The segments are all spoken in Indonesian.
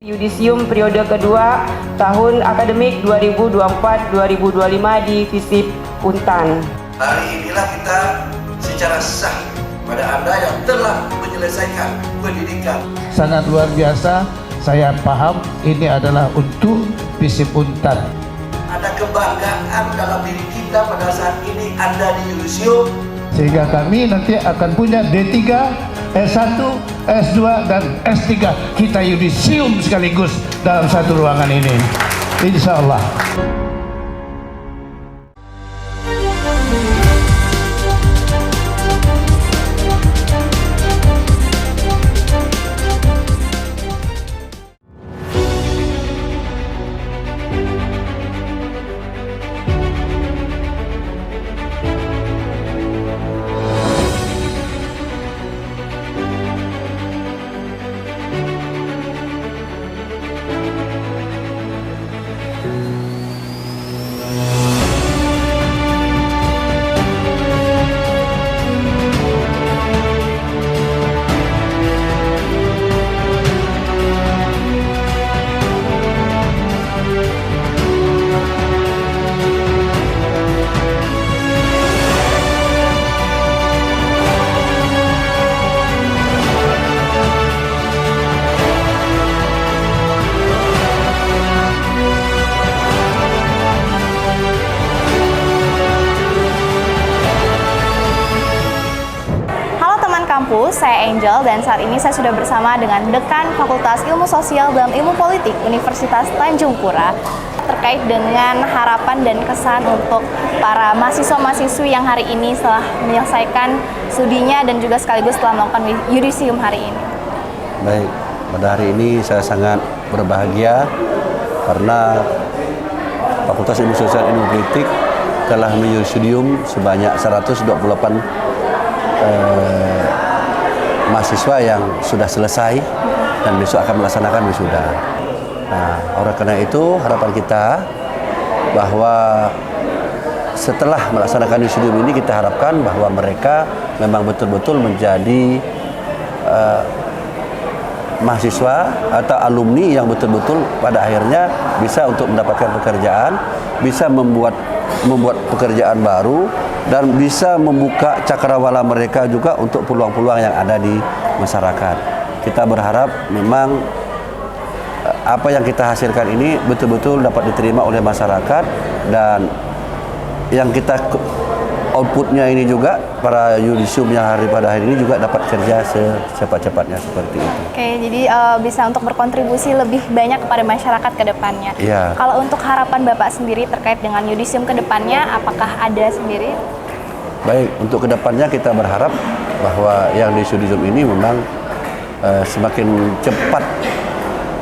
Yudisium periode kedua tahun akademik 2024-2025 di FISIP Untan. Hari inilah kita secara sah pada Anda yang telah menyelesaikan pendidikan. Sangat luar biasa, saya paham ini adalah untuk FISIP Untan. Ada kebanggaan dalam diri kita pada saat ini Anda di Yudisium. Sehingga kami nanti akan punya D3, S1, S2, dan S3. Kita yudisium sekaligus dalam satu ruangan ini. Insya Allah. Kampus, saya Angel dan saat ini saya sudah bersama dengan Dekan Fakultas Ilmu Sosial dan Ilmu Politik Universitas Tanjung Pura terkait dengan harapan dan kesan untuk para mahasiswa-mahasiswi yang hari ini setelah menyelesaikan studinya dan juga sekaligus setelah melakukan yudisium hari ini. Baik, pada hari ini saya sangat berbahagia karena Fakultas Ilmu Sosial dan Ilmu Politik telah menyudium sebanyak 128 mahasiswa yang sudah selesai dan besok akan melaksanakan wisuda. Nah, oleh karena itu harapan kita bahwa setelah melaksanakan wisuda ini kita harapkan bahwa mereka memang betul-betul menjadi mahasiswa atau alumni yang betul-betul pada akhirnya bisa untuk mendapatkan pekerjaan, bisa membuat pekerjaan baru, dan bisa membuka cakrawala mereka juga untuk peluang-peluang yang ada di masyarakat. Kita berharap memang apa yang kita hasilkan ini betul-betul dapat diterima oleh masyarakat, dan yang kita outputnya ini juga para yudisium yang pada hari ini juga dapat kerja secepat-cepatnya seperti itu. Oke, jadi bisa untuk berkontribusi lebih banyak kepada masyarakat ke depannya. Iya. Kalau untuk harapan Bapak sendiri terkait dengan yudisium ke depannya, apakah ada sendiri? Baik, untuk ke depannya kita berharap bahwa yang di yudisium ini memang semakin cepat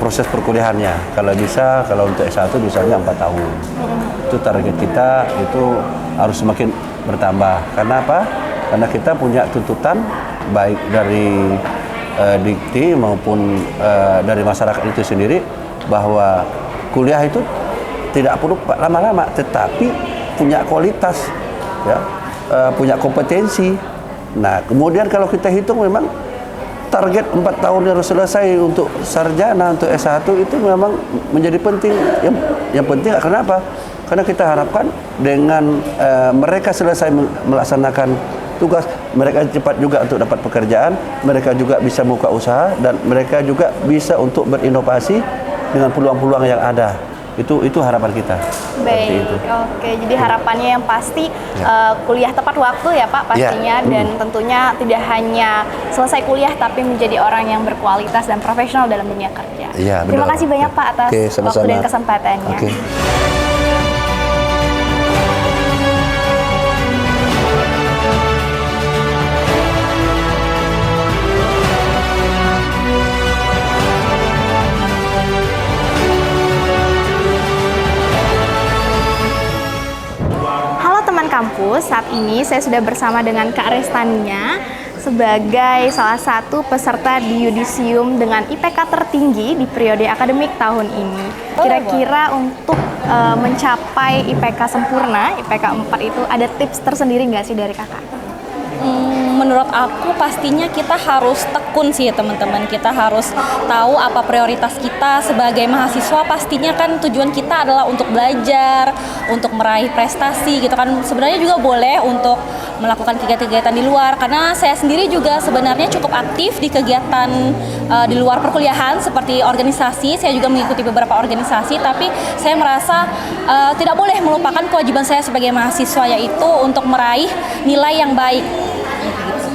proses perkuliahannya. Kalau bisa, kalau untuk S1 misalnya 4 tahun. Itu target kita, itu harus semakin bertambah. Karena apa? Karena kita punya tuntutan baik dari dikti maupun dari masyarakat itu sendiri bahwa kuliah itu tidak perlu lama-lama, tetapi punya kualitas, ya, punya kompetensi. Nah, kemudian kalau kita hitung memang target 4 tahun harus selesai untuk sarjana, untuk S1 itu memang menjadi penting. Yang penting kenapa? Karena kita harapkan dengan mereka selesai melaksanakan tugas, mereka cepat juga untuk dapat pekerjaan, mereka juga bisa buka usaha, dan mereka juga bisa untuk berinovasi dengan peluang-peluang yang ada. Itu harapan kita. Baik, itu. Oke. Jadi harapannya yang pasti kuliah tepat waktu ya Pak pastinya, dan tentunya tidak hanya selesai kuliah tapi menjadi orang yang berkualitas dan profesional dalam dunia kerja. Ya, Terima kasih banyak Pak atas sama-sama. waktu dan kesempatannya. Kampus, saat ini saya sudah bersama dengan Kak Restania sebagai salah satu peserta di yudisium dengan IPK tertinggi di periode akademik tahun ini. Kira-kira untuk mencapai IPK sempurna, IPK 4 itu ada tips tersendiri nggak sih dari kakak? menurut aku pastinya kita harus tekun sih teman-teman. Kita harus tahu apa prioritas kita sebagai mahasiswa. Pastinya kan tujuan kita adalah untuk belajar, untuk meraih prestasi gitu kan. Sebenarnya juga boleh untuk melakukan kegiatan-kegiatan di luar, karena saya sendiri juga sebenarnya cukup aktif di kegiatan di luar perkuliahan seperti organisasi. Saya juga mengikuti beberapa organisasi, tapi saya merasa tidak boleh melupakan kewajiban saya sebagai mahasiswa, yaitu untuk meraih nilai yang baik.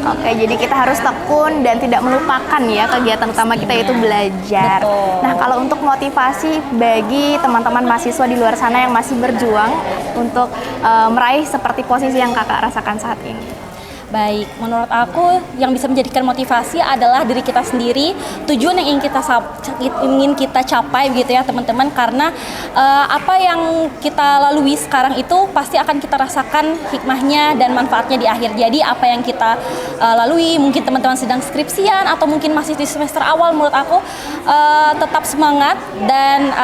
Oke, jadi kita harus tekun dan tidak melupakan ya kegiatan utama kita yaitu belajar. Betul. Nah, kalau untuk motivasi bagi teman-teman mahasiswa di luar sana yang masih berjuang untuk meraih seperti posisi yang kakak rasakan saat ini. Baik, menurut aku yang bisa menjadikan motivasi adalah diri kita sendiri, tujuan yang ingin kita capai gitu ya teman-teman, karena apa yang kita lalui sekarang itu pasti akan kita rasakan hikmahnya dan manfaatnya di akhir. Jadi apa yang kita lalui, mungkin teman-teman sedang skripsian atau mungkin masih di semester awal, menurut aku tetap semangat dan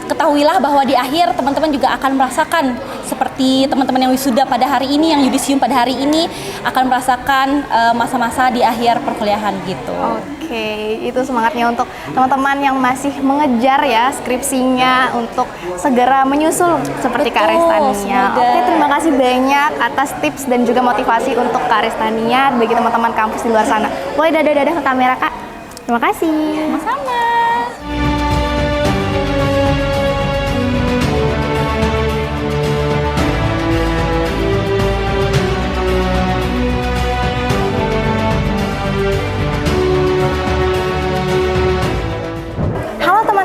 ketahuilah bahwa di akhir teman-teman juga akan merasakan seperti teman-teman yang wisuda pada hari ini, yang yudisium pada hari ini akan merasakan masa-masa di akhir perkuliahan gitu. Oke, itu semangatnya untuk teman-teman yang masih mengejar ya skripsinya untuk segera menyusul seperti Kak Restania. Semoga. Oke, terima kasih banyak atas tips dan juga motivasi untuk Kak Restania bagi teman-teman kampus di luar sana. Boleh dadah-dadah ke kamera, Kak? Terima kasih. Sama-sama.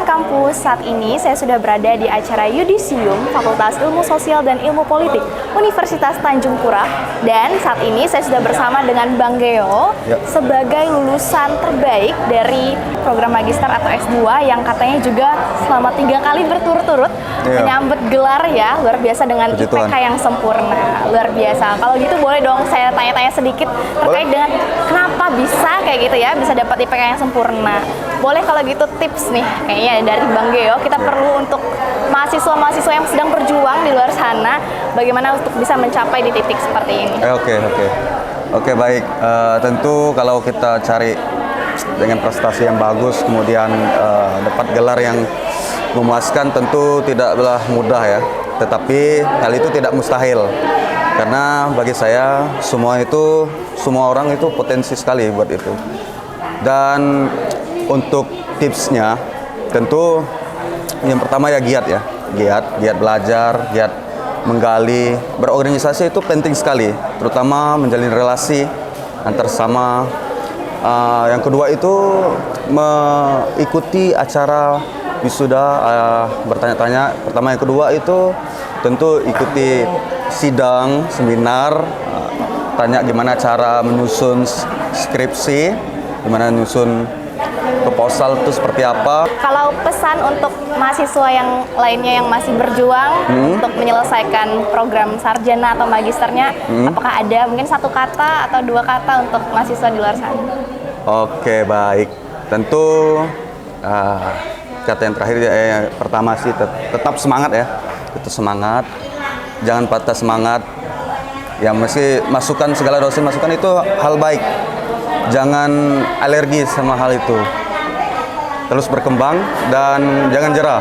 Kampus, saat ini saya sudah berada di acara Yudisium Fakultas Ilmu Sosial dan Ilmu Politik Universitas Tanjung Pura, dan saat ini saya sudah bersama dengan Bang Geo sebagai lulusan terbaik dari program magister atau S2 yang katanya juga selama 3 kali berturut-turut menyambut gelar ya, luar biasa dengan IPK yang sempurna, luar biasa. Kalau gitu boleh dong saya tanya-tanya sedikit terkait dengan kenapa bisa kayak gitu ya, bisa dapat IPK yang sempurna. Boleh kalau gitu tips nih kayaknya dari Bang Geo, kita perlu untuk mahasiswa-mahasiswa yang sedang berjuang di luar sana, bagaimana untuk bisa mencapai di titik seperti ini. Oke, baik. Tentu kalau kita cari dengan prestasi yang bagus, kemudian dapat gelar yang memuaskan, tentu tidaklah mudah ya. Tetapi hal itu tidak mustahil. Karena bagi saya semua orang itu potensi sekali buat itu. Dan untuk tipsnya, tentu yang pertama ya giat belajar, giat menggali, berorganisasi itu penting sekali, terutama menjalin relasi antar sama. Yang kedua itu mengikuti acara wisuda, bertanya-tanya. Pertama, yang kedua itu tentu ikuti sidang, seminar, tanya gimana cara menyusun skripsi, gimana menyusun proposal itu seperti apa. Kalau pesan untuk mahasiswa yang lainnya yang masih berjuang untuk menyelesaikan program sarjana atau magisternya, apakah ada mungkin 1 kata atau 2 kata untuk mahasiswa di luar sana? Oke, baik. Tentu kata yang terakhir yang pertama sih tetap semangat ya. Tetap semangat. Jangan patah semangat. Yang mesti masukan, segala dosen masukan itu hal baik. Jangan alergi sama hal itu. Terus berkembang dan jangan jerah,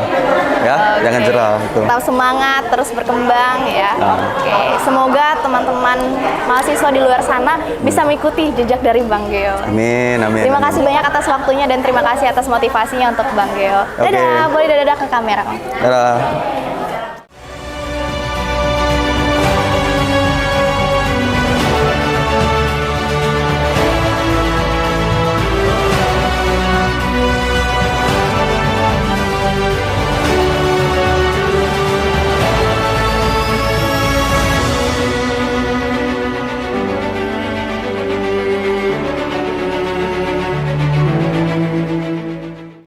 ya, jangan jerah. Itu. Tetap semangat, terus berkembang, ya. Oke, semoga teman-teman mahasiswa di luar sana bisa mengikuti jejak dari Bang Geo. Amin. Terima kasih banyak atas waktunya dan terima kasih atas motivasinya untuk Bang Geo. Dadah, boleh dadah ke kamera, Om. Dadah.